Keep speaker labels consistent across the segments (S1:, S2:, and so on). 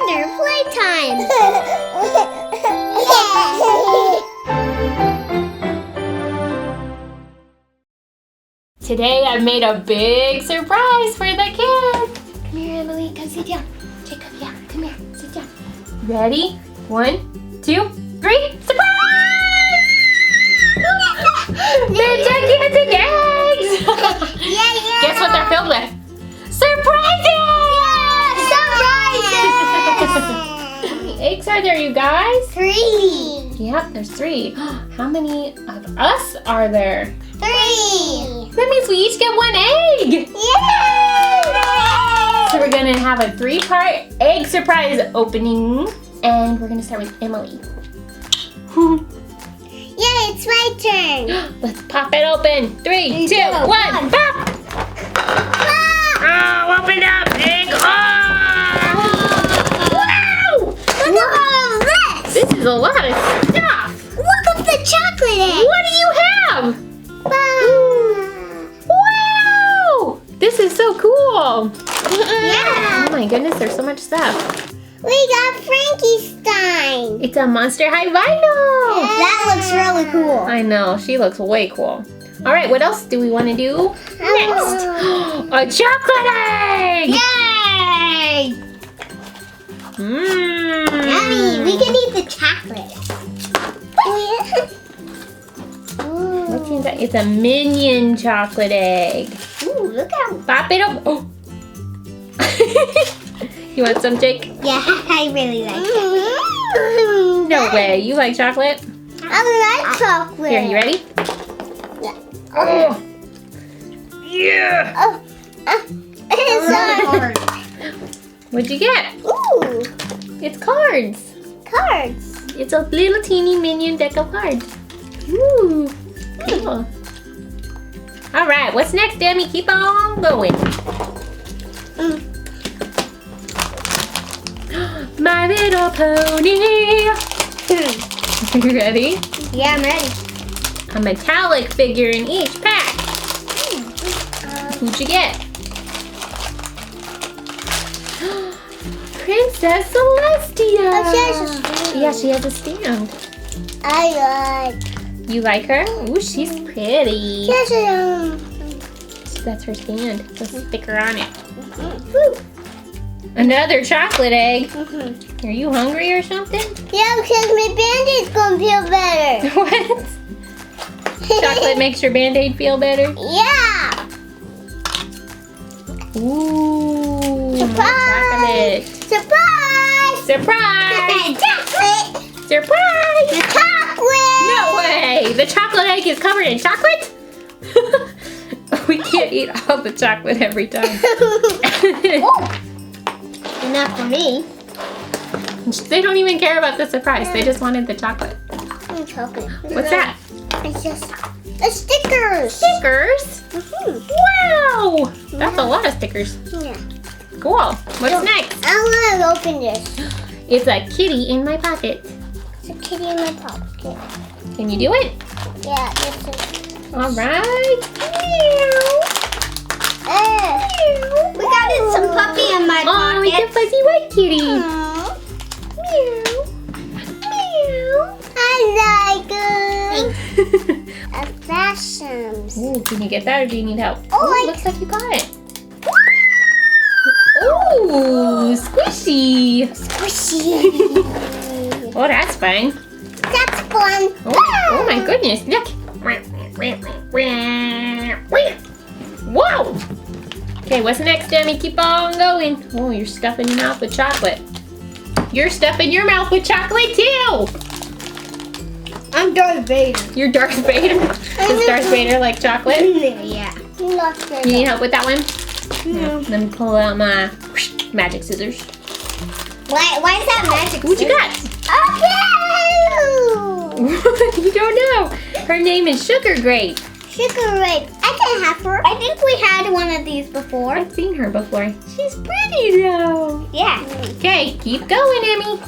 S1: wonder, playtime!
S2: Today I've made a big surprise for the kids.
S1: Come here, Emily, come sit down. Jacob, yeah, come here, sit down.
S2: Ready? 1, 2, 3, surprise! They're gigantic eggs!
S1: Yeah.
S2: Guess what they're filled with? Surprises!
S1: Surprises!
S2: How many eggs are there, you guys?
S1: 3.
S2: Yep, there's 3. How many of us are there?
S1: 3.
S2: That means we each get 1 egg!
S1: Yay!
S2: So we're gonna have a 3-part egg surprise opening. And we're gonna start with Emily.
S1: Yay, it's my turn.
S2: Let's pop it open. 3, 2, 1, pop! Oh, open up, egg! Oh! Wow!
S1: Look at all of this.
S2: This is a lot of stuff.
S1: Look at the chocolate egg.
S2: What do you have? Wow! This is so cool.
S1: Yeah.
S2: Oh my goodness, there's so much stuff.
S1: We got Frankenstein.
S2: It's a Monster High vinyl.
S1: That looks really cool.
S2: I know, she looks way cool. All right, what else do we want to do next? A chocolate egg!
S1: Yay! Yummy. We can eat the chocolate.
S2: What is that? It's a Minion chocolate egg.
S1: Ooh, look how.
S2: Pop it up. Oh. You want some, Jake?
S1: Yeah, I really like it.
S2: No way. You like chocolate?
S1: I like chocolate.
S2: Here, you ready?
S1: Yeah.
S2: Oh. Yeah.
S1: It's hard.
S2: What'd you get?
S1: Ooh,
S2: It's cards.
S1: cards.
S2: It's a little teeny Minion deck of cards. Ooh. Cool. All right. What's next, Demi? Keep on going. My Little Pony. You ready?
S1: Yeah, I'm ready.
S2: A metallic figure in each pack. Who'd you get? Princess Celestia.
S1: Oh, she has a stand.
S2: Yeah, she has a stand.
S1: I like.
S2: You like her? Ooh, she's pretty.
S1: She has a.
S2: That's her stand. With a sticker on it. Another chocolate egg. Are you hungry or something?
S1: Yeah, because my Band-Aid's gonna feel better.
S2: What? Chocolate makes your Band-Aid feel better?
S1: Yeah.
S2: Ooh, more
S1: Surprise!
S2: chocolate.
S1: Surprise!
S2: Surprise!
S1: Chocolate!
S2: Surprise!
S1: Chocolate!
S2: No way! The chocolate egg is covered in chocolate? We can't eat all the chocolate every time.
S1: Enough for me.
S2: They don't even care about the surprise. They just wanted the chocolate.
S1: Chocolate.
S2: What's that?
S1: It's just stickers.
S2: Stickers? Wow! That's a lot of stickers.
S1: Yeah.
S2: Cool. What's next?
S1: I want to open this.
S2: It's a kitty in my pocket.
S1: It's a kitty in my pocket.
S2: Can you do it?
S1: Yeah, this is.
S2: All right.
S1: We got some puppy in my pocket.
S2: Oh, it's a fuzzy white kitty.
S1: Meow. Meow. I like it. A Fashems.
S2: Ooh, can you get that or do you need help?
S1: Oh,
S2: Ooh, looks like you got it. Ooh, squishy.
S1: Squishy.
S2: Oh, that's fun.
S1: That's fun.
S2: Oh my goodness, look. Whoa. Okay, what's next, Demi? Keep on going. Oh, you're stuffing your mouth with chocolate. You're stuffing your mouth with chocolate too.
S1: I'm Darth Vader.
S2: You're Darth Vader. Does Darth Vader like chocolate?
S1: Yeah.
S2: You need help with that one? No. Let me pull out my magic scissors.
S1: Why is that magic?
S2: What you got?
S1: Okay.
S2: You don't know. Her name is Sugar Grape.
S1: Sugar Grape. I can have her. I think we had one of these before.
S2: I've seen her before. She's pretty though.
S1: Yeah.
S2: Okay, keep going, Emmy.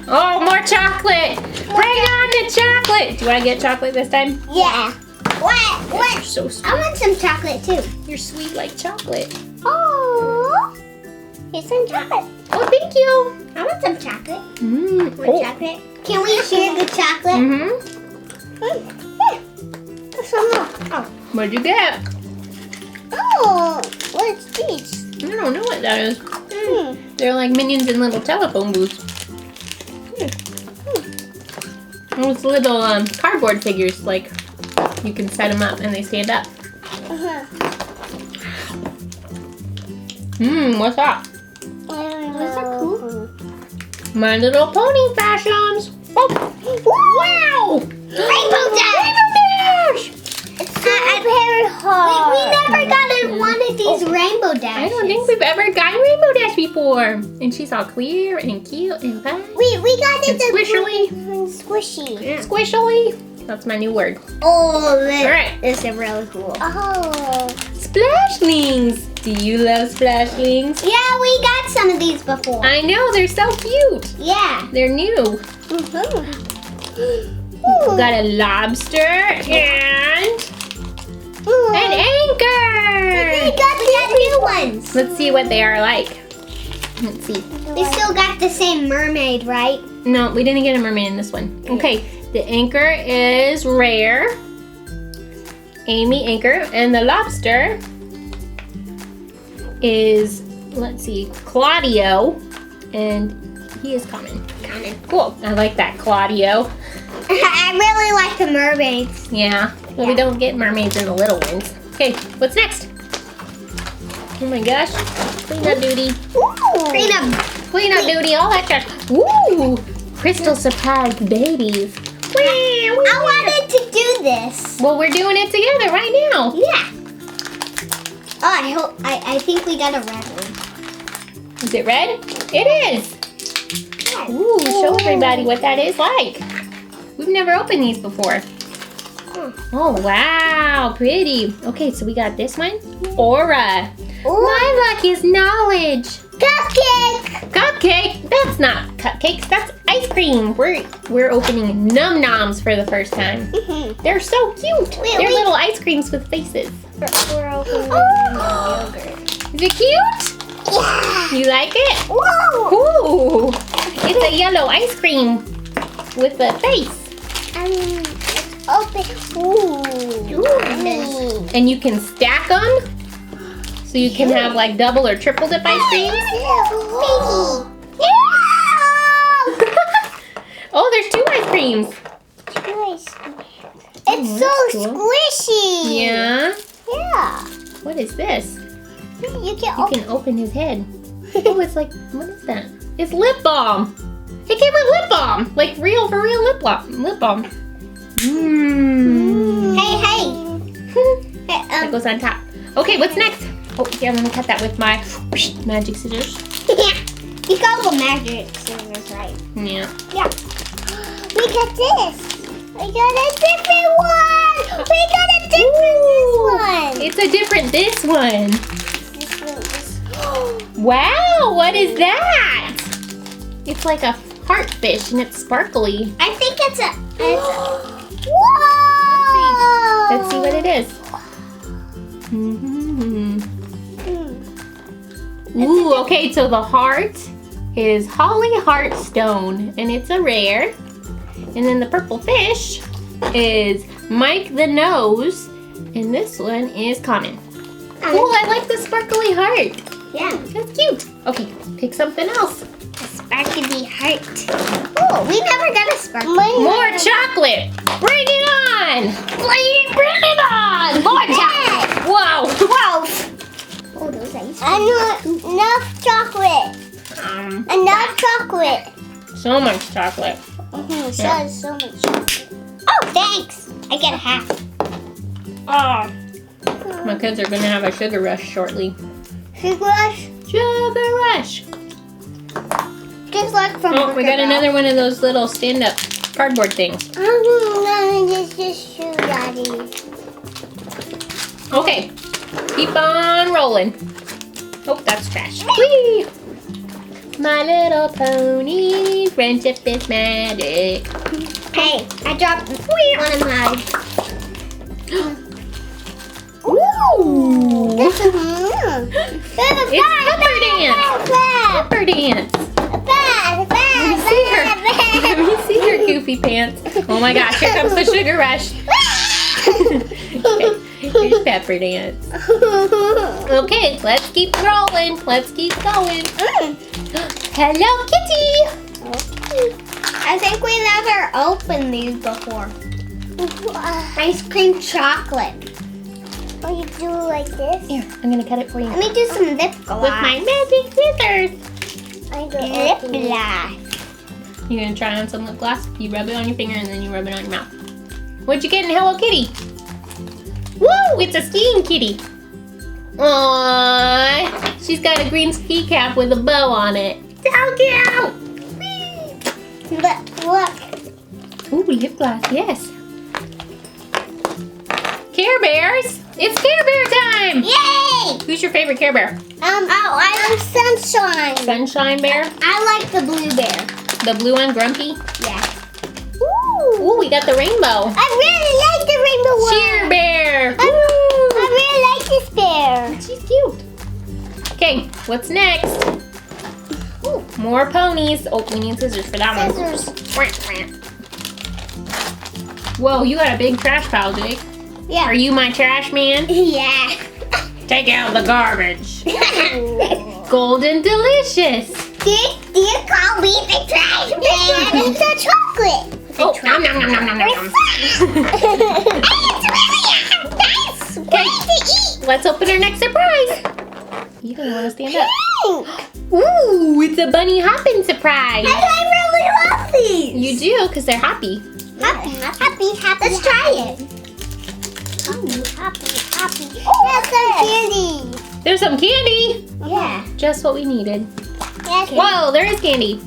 S2: Oh, more chocolate. Bring on the chocolate. Do you want to get chocolate this time?
S1: Yeah. What?
S2: You're so sweet.
S1: I want some chocolate too.
S2: You're sweet like chocolate.
S1: Oh. Here's some chocolate.
S2: Oh, Oh, thank you.
S1: I want some chocolate.
S2: Mm.
S1: Want chocolate? Can we share the chocolate? Some more. Oh.
S2: What'd you get?
S1: Oh, what's this?
S2: I don't know what that is. They're like minions in little telephone booths. Those little cardboard figures, like you can set them up and they stand up. What's that?
S1: What's that cool?
S2: My Little Pony Fashems. Oh, wow!
S1: Rainbow Dash! It's so very hard. We never got one of these Rainbow Dashes.
S2: I don't think we've ever gotten Rainbow Dash before. And she's all clear and cute and fun.
S1: We got it
S2: squishily.
S1: Squishy.
S2: Yeah. Squishily. That's my new word.
S1: Oh, this,
S2: Alright.
S1: this is really cool. Oh.
S2: Splashlings. Do you love splashlings?
S1: Yeah, we got some of these before.
S2: I know, they're so cute.
S1: Yeah.
S2: They're new. We got a lobster and an anchor.
S1: We got the new ones.
S2: Let's see what they are like. Let's see.
S1: They still got the same mermaid, right?
S2: No, we didn't get a mermaid in this one. Okay, the anchor is rare. Amy anchor. And the lobster is, let's see, Claudio. And he is common. Cool. I like that, Claudio.
S1: I really like the mermaids.
S2: Yeah. Well, we don't get mermaids in the little ones. Okay, what's next? Oh my gosh. Cleanup duty. Cleanup duty, all that trash. Woo! Crystal surprise babies.
S1: I wanted to do this.
S2: Well, we're doing it together right now.
S1: Yeah. Oh, I think we got a red one.
S2: Is it red? It is.
S1: Yes.
S2: Ooh, show everybody what that is like. We've never opened these before. Oh, wow, pretty. Okay, so we got this one. Aura. My luck is knowledge.
S1: Cupcake.
S2: Cupcake? That's not cupcakes. That's ice cream. We're opening Num Noms for the first time. They're so cute. They're little ice creams with faces.
S1: We're opening yogurt.
S2: Is it cute?
S1: Yeah.
S2: You like it?
S1: Whoa.
S2: Ooh. It's a yellow ice cream with a face.
S1: It's open. Ooh.
S2: And you can stack them. So you can have like double or triple dip ice creams. Oh, there's 2 ice creams.
S1: It's so
S2: cool.
S1: squishy.
S2: Yeah.
S1: Yeah.
S2: What is this?
S1: You
S2: You can open his head. Oh, it's like, what is that? It's lip balm. It came with lip balm. Like real, for real lip balm.
S1: Hey.
S2: That goes on top. Okay, what's next? Oh, yeah, I'm gonna cut that with my magic scissors.
S1: You got the magic scissors, right?
S2: Yeah.
S1: Yeah. We got this. We got a different one. We got a different this one.
S2: It's a different this one.
S1: This one.
S2: Wow, what is that? It's like a heart fish and it's sparkly.
S1: I think it's a.
S2: Whoa! Let's see what it is. Ooh, okay, so the heart is Holly Heartstone, and it's a rare. And then the purple fish is Mike the Nose, and this one is common. Cool, I like the sparkly heart.
S1: Yeah.
S2: That's cute. Okay, pick something else.
S1: A sparkly heart. Oh, we never got a sparkly.
S2: More chocolate. Bring it on. Bring it on. More chocolate. Whoa.
S1: Oh, those ice cream. Enough chocolate. Enough chocolate.
S2: So much chocolate.
S1: So much chocolate. Oh, thanks. I get a half.
S2: Oh. My kids are gonna have a sugar rush shortly.
S1: Sugar rush?
S2: Sugar rush.
S1: Just like from
S2: Oh, we got another one of those little stand-up cardboard things.
S1: I'm gonna just shoot Daddy.
S2: Okay, keep on rolling. Oh, that's trash. Whee! My Little Pony friendship is magic.
S1: Hey, I dropped one of mine.
S2: Ooh!
S1: This is
S2: It's pepper dance! Pepper dance! pants.
S1: Bad.
S2: Let me see her goofy pants. Oh my gosh, here comes the sugar rush. Okay, here's Pepper Dance. Okay, let's keep rolling. Let's keep going. Hello, Kitty.
S1: I think we never opened these before. Ice cream chocolate. Oh, you do like this?
S2: Here, I'm gonna cut it for you.
S1: Let me do some lip gloss.
S2: With my magic scissors.
S1: I do lip gloss.
S2: You're gonna try on some lip gloss. You rub it on your finger and then you rub it on your mouth. What'd you get in Hello Kitty? Woo! It's a skiing kitty. Aww, she's got a green ski cap with a bow on it. So cute!
S1: Look.
S2: Ooh, lip gloss, yes. Care Bears! It's Care Bear time!
S1: Yay!
S2: Who's your favorite Care Bear?
S1: I like Sunshine.
S2: Sunshine Bear?
S1: I like the blue bear.
S2: The blue one, Grumpy?
S1: Yeah.
S2: Ooh, we got the rainbow.
S1: I really like the rainbow one.
S2: Cheer Bear!
S1: I really like this bear.
S2: She's cute. Okay, what's next? Ooh, more ponies. Oh, we need scissors for that
S1: Scissors.
S2: one. Whoa, you got a big trash pile, Jake.
S1: Yeah.
S2: Are you my trash man?
S1: Yeah.
S2: Take out the garbage. Golden Delicious.
S1: Do you call me the trash man? It's a chocolate.
S2: Oh, nom nom nom nom nom nom.
S1: It's really nice.
S2: Okay, let's open our next surprise. You don't want to stand up. Ooh, it's a bunny hopping surprise.
S1: I really love these.
S2: You do, because they're happy.
S1: Happy. Let's try it. Happy. That's some candy.
S2: There's some candy.
S1: Yeah.
S2: Just what we needed.
S1: Yes.
S2: Whoa, there is candy.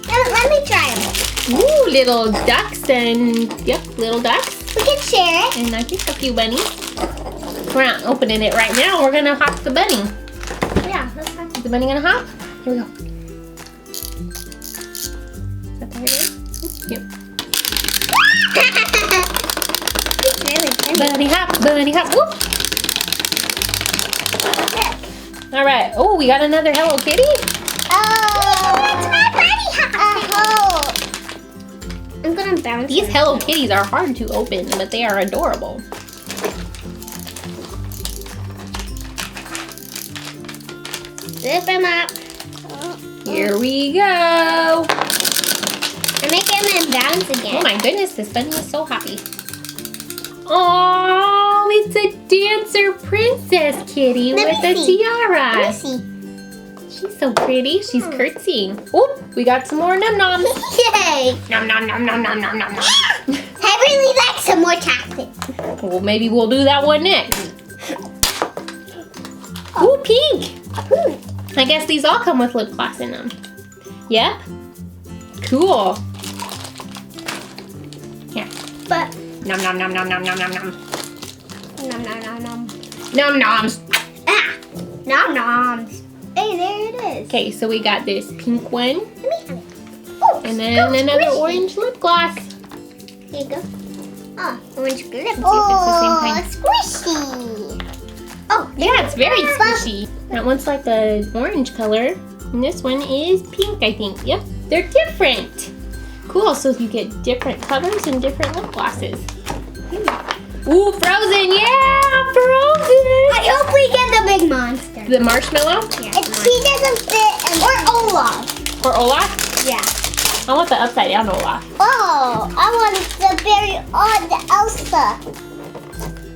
S1: Let me try them.
S2: Ooh, little ducks and, yep, little ducks.
S1: We can share it.
S2: And I think a few bunnies. We're not opening it right now. We're going to hop the bunny.
S1: Yeah, let's try it.
S2: Is the bunny going to hop? Here we go. Is that the right way? Yep.
S1: It's really funny.
S2: Bunny hop, whoop. All right. Oh, we got another Hello Kitty.
S1: Oh, it's my bunny hop. I'm gonna bounce.
S2: These Hello Kitties are hard to open, but they are adorable.
S1: Zip them up.
S2: Here we go.
S1: I'm making them bounce again.
S2: Oh my goodness, this bunny is so happy. Oh, it's a dancer princess kitty
S1: Let
S2: with
S1: me
S2: a
S1: see.
S2: tiara.
S1: Let me see.
S2: She's so pretty. She's curtsying. Oh, we got some more Num Noms.
S1: Yay!
S2: Nom nom nom nom nom nom nom.
S1: I really like some more chocolate.
S2: Well, maybe we'll do that one next. Ooh, pink. I guess these all come with lip gloss in them. Yep. Cool. Here.
S1: But
S2: Nom nom nom nom nom nom nom nom.
S1: nom.
S2: Num Noms.
S1: Ah, nom noms. Hey, there it is.
S2: Okay, so we got this pink one.
S1: Let me have it. Oh,
S2: And then another
S1: squishy.
S2: orange lip gloss.
S1: Here you go. Oh, orange lip.
S2: the same
S1: Oh,
S2: kind.
S1: squishy. Oh,
S2: Yeah, it's very squishy. That one's like the orange color. And this one is pink, I think. Yep, they're different. Cool, so you get different colors and different lip glosses. Ooh, Frozen, yeah, Frozen!
S1: I hope we get the big monster.
S2: The marshmallow
S1: If she doesn't fit, or Olaf.
S2: or Olaf?
S1: Yeah.
S2: I want the upside down Olaf.
S1: Oh, I want the very odd Elsa.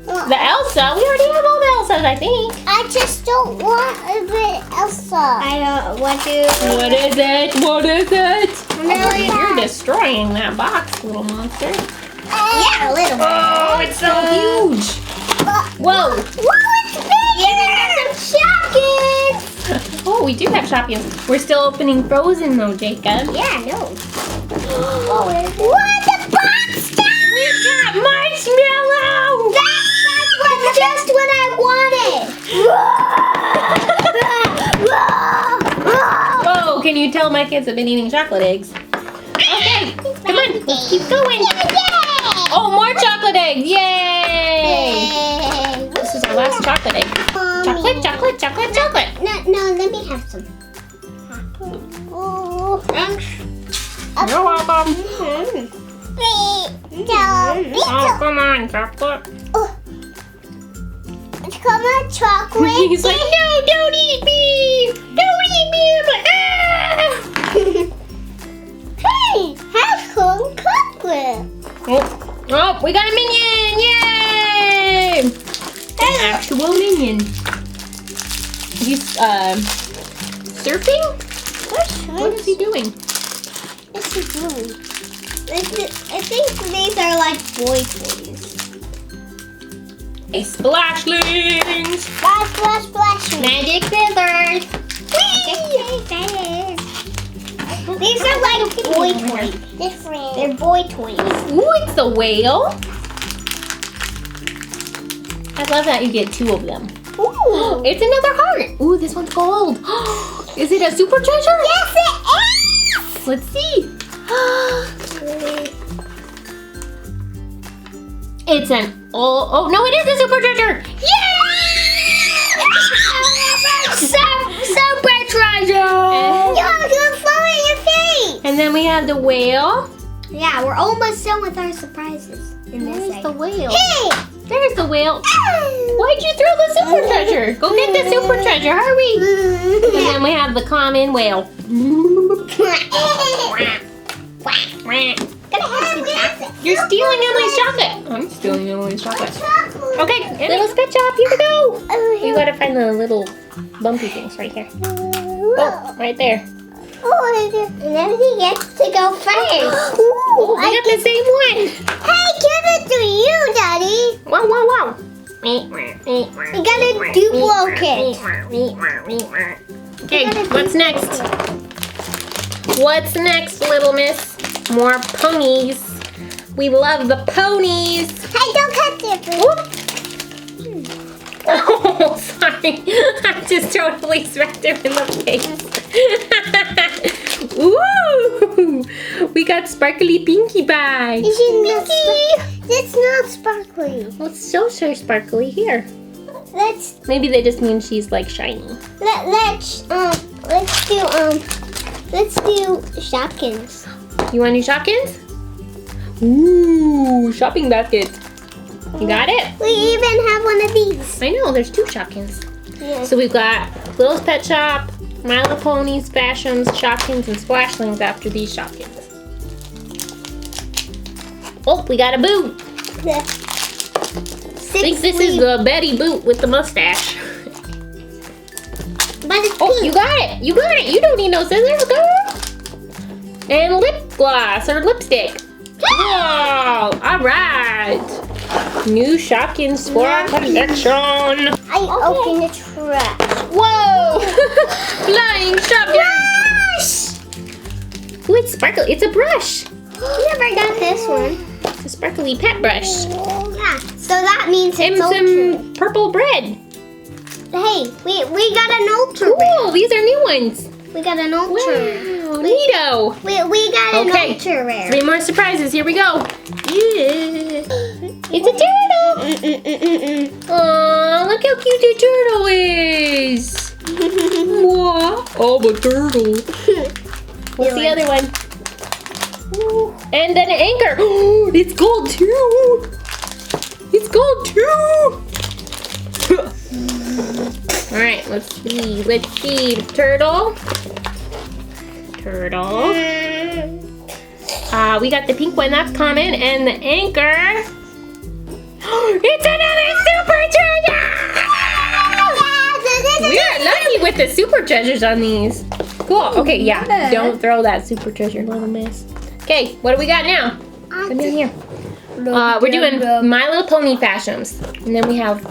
S2: The Elsa? We already have all the Elsas, I think.
S1: I just don't want a bit Elsa. I don't want to.
S2: What is it? What is it?
S1: Really?
S2: You're destroying that box, little monster.
S1: Yeah, a little bit.
S2: Oh, it's so huge. Whoa.
S1: Whoa, it's big! Yeah. Some Shopkins!
S2: Oh, we do have Shopkins. We're still opening Frozen though, Jacob.
S1: Yeah, no. What, the monster?
S2: We got Marshmallow!
S1: That's just what I wanted!
S2: Whoa, can you tell my kids have been eating chocolate eggs? Okay, come on, let's keep going. Oh, more chocolate eggs, yay! This is our last chocolate egg. Chocolate, chocolate, chocolate, chocolate.
S1: No, let me have some.
S2: You're welcome.
S1: Chocolate.
S2: Oh, come on, chocolate.
S1: Come on, chocolate.
S2: He's like, no, don't eat me. Don't eat me. Ah!
S1: Hey, have some chocolate.
S2: Oh, we got a minion. Yay. An actual minion. He's surfing? What is he doing?
S1: What's he doing? I think these are like boy toys.
S2: A Splashlings.
S1: Splash, splash, splash.
S2: Magic scissors.
S1: These are like boy toys. Different. They're boy toys.
S2: Ooh, it's a whale. I love that you get 2 of them.
S1: Ooh.
S2: It's another heart. Ooh, this one's gold. Is it a super treasure?
S1: Yes, it is.
S2: Let's see. It's an oh no, it is a super treasure. Yay! Super treasure.
S1: You're falling in your face.
S2: And then we have the whale.
S1: Yeah, we're almost done with our surprises in this
S2: Where's the whale?
S1: Hey!
S2: There's the whale. Why'd you throw the super treasure? Go get the super treasure, hurry. And then we have the common whale. You're stealing Emily's chocolate. I'm stealing Emily's chocolate. Okay, Littlest Pet Shop, here we go. You gotta find the little bumpy things right here. Oh, right there.
S1: And then he gets to go first.
S2: Oh, we got the same one.
S1: Hey, give it to you, Daddy.
S2: Wow, wow, wow.
S1: You got a duplicate.
S2: Okay, what's next? What's next, little miss? More ponies. We love the ponies.
S1: Hey, don't cut it, please.
S2: Oh, sorry. I just totally smacked him in the face. Ooh! We got sparkly Pinkie Pie.
S1: It's not sparkly.
S2: Well, it's so sparkly here.
S1: Let's
S2: Maybe they just mean she's like shiny.
S1: let's do Shopkins.
S2: You want new Shopkins? Ooh, shopping basket. You got it?
S1: We even have one of these.
S2: I know, there's 2 Shopkins.
S1: Yeah.
S2: So we've got Littlest Pet Shop, My Little Ponies, Fashems, Shopkins, and Splashlings after these Shopkins. Oh, we got a boot. I think this is the Betty boot with the mustache.
S1: But it's
S2: Oh,
S1: pink.
S2: you got it. You got it. You don't need no scissors, girl. And lip gloss or lipstick. Wow. All right. New Shopkins for our collection.
S1: I opened the trash.
S2: Whoa. Flying Shopkins. Ooh, it's sparkly. It's a brush.
S1: Never got this one.
S2: It's a sparkly pet brush.
S1: Yeah. So that means
S2: And
S1: it's ultra.
S2: some purple bread.
S1: Hey, we got an ultra.
S2: Cool. These are new ones.
S1: We got an ultra.
S2: Wow. Neato.
S1: We got an
S2: Okay.
S1: ultra rare.
S2: 3 more surprises. Here we go. Yeah. It's a turtle. Aw, look how cute the turtle is. Wow. Oh, the turtle. What's the other one? And then an anchor. Oh, it's gold too. It's gold too. All right, let's see. Let's see. Turtle. Turtle. We got the pink one. That's common. And the anchor. It's another super treasure! We are lucky with the super treasures on these. Cool. Okay, yeah. Don't throw that super treasure, little miss. Okay, what do we got now? Come in here. We're doing My Little Pony Fashems. And then we have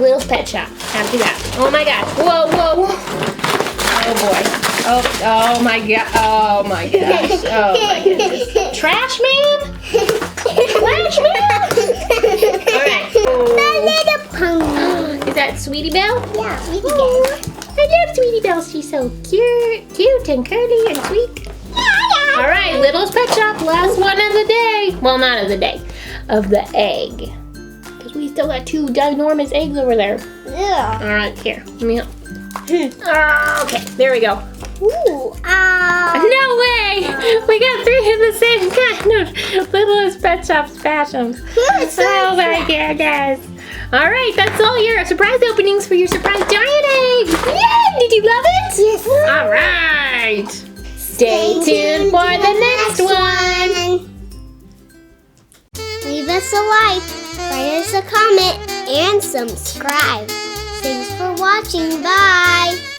S2: Littlest Pet Shop after that. Oh my gosh. Whoa, whoa, whoa. Oh boy. Oh my god. Oh my gosh. Oh my goodness. Trash man? Trash man? Alright. Is that Sweetie Belle?
S1: Yeah, Sweetie Belle.
S2: Oh, I love Sweetie Belle. She's so cute and curly and sweet. Alright, Littlest Pet Shop. Last one of the day. Well, not of the day. Of the egg. Because we still got 2 ginormous eggs over there.
S1: Yeah.
S2: Alright, here. Let me help. Okay, there we go.
S1: Ooh, Wow.
S2: No way! We got 3 of the same kind of Littlest Pet Shop Fashems. Oh my goodness. All right, that's all your surprise openings for your surprise giant egg. Yay! Did you love it?
S1: Yes.
S2: All right. Stay tuned for the next one.
S1: Leave us a like, write us a comment, and subscribe. Thanks for watching. Bye.